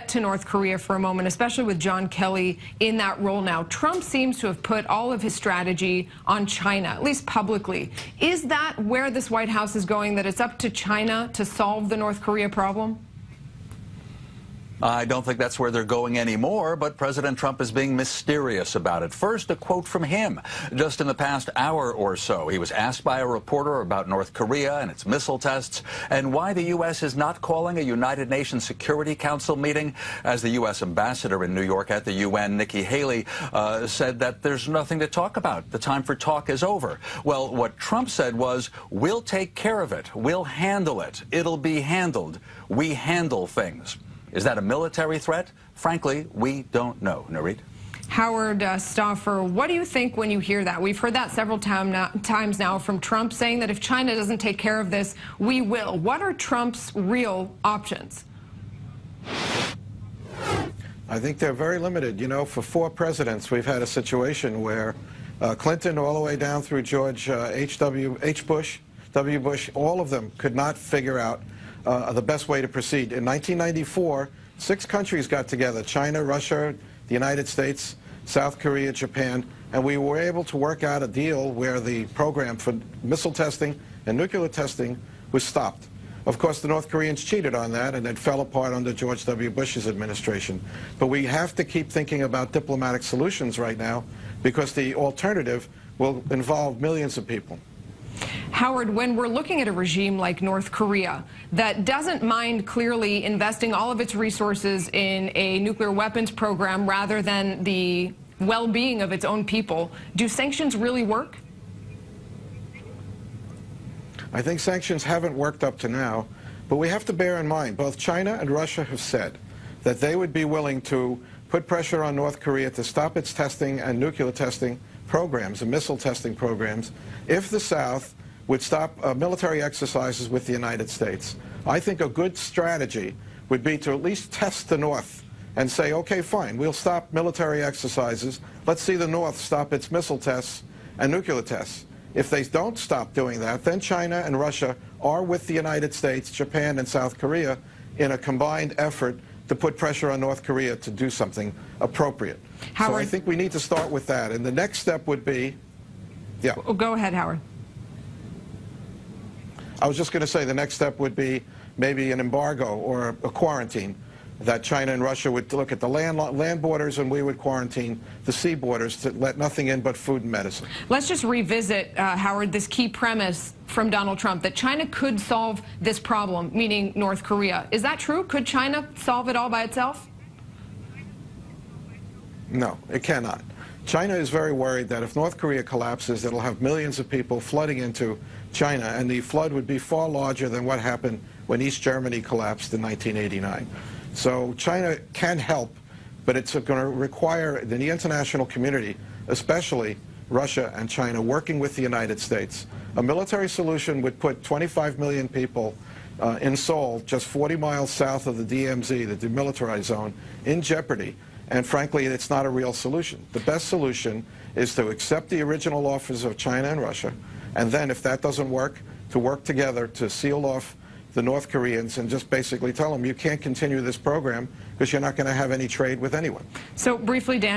get to North Korea for a moment, especially with John Kelly in that role now. Trump seems to have put all of his strategy on China, at least publicly. Is that where this White House is going, that it's up to China to solve the North Korea problem? I don't think that's where they're going anymore, but President Trump is being mysterious about it. First, a quote from him. Just in the past hour or so, he was asked by a reporter about North Korea and its missile tests and why the U.S. is not calling a United Nations Security Council meeting. As the U.S. ambassador in New York at the UN, Nikki Haley, said that there's nothing to talk about. The time for talk is over. Well, what Trump said was, we'll take care of it. We'll handle it. It'll be handled. We handle things. Is that a military threat? Frankly, we don't know. Nurit? Howard Stauffer, what do you think when you hear that? We've heard that several times now from Trump saying that if China doesn't take care of this, we will. What are Trump's real options? I think they're very limited. You know, for 4 presidents, we've had a situation where Clinton all the way down through George W. Bush, all of them could not figure out the best way to proceed. In 1994, 6 countries got together, China, Russia, the United States, South Korea, Japan, and we were able to work out a deal where the program for missile testing and nuclear testing was stopped. Of course, the North Koreans cheated on that, and it fell apart under George W. Bush's administration. But we have to keep thinking about diplomatic solutions right now, because the alternative will involve millions of people. Howard, when we're looking at a regime like North Korea that doesn't mind clearly investing all of its resources in a nuclear weapons program rather than the well-being of its own people, do sanctions really work? I think sanctions haven't worked up to now, but we have to bear in mind both China and Russia have said that they would be willing to put pressure on North Korea to stop its testing and nuclear testing programs and missile testing programs if the South would stop military exercises with the United States. I think a good strategy would be to at least test the North and say, okay, fine, we'll stop military exercises. Let's see the North stop its missile tests and nuclear tests. If they don't stop doing that, then China and Russia are with the United States, Japan, and South Korea in a combined effort to put pressure on North Korea to do something appropriate. Howard, so I think we need to start with that. And the next step would be, yeah. Go ahead, Howard. I was just going to say the next step would be maybe an embargo or a quarantine, that China and Russia would look at the land borders and we would quarantine the sea borders to let nothing in but food and medicine. Let's just revisit, Howard, this key premise from Donald Trump that China could solve this problem, meaning North Korea. Is that true? Could China solve it all by itself? No, it cannot. China is very worried that if North Korea collapses, it'll have millions of people flooding into China, and the flood would be far larger than what happened when East Germany collapsed in 1989. So China can help, but it's going to require the international community, especially Russia and China, working with the United States. A military solution would put 25 million people in Seoul, just 40 miles south of the DMZ, the demilitarized zone, in jeopardy. And frankly, it's not a real solution. The best solution is to accept the original offers of China and Russia, and then if that doesn't work, to work together to seal off the North Koreans and just basically tell them you can't continue this program because you're not going to have any trade with anyone. So briefly, Dan.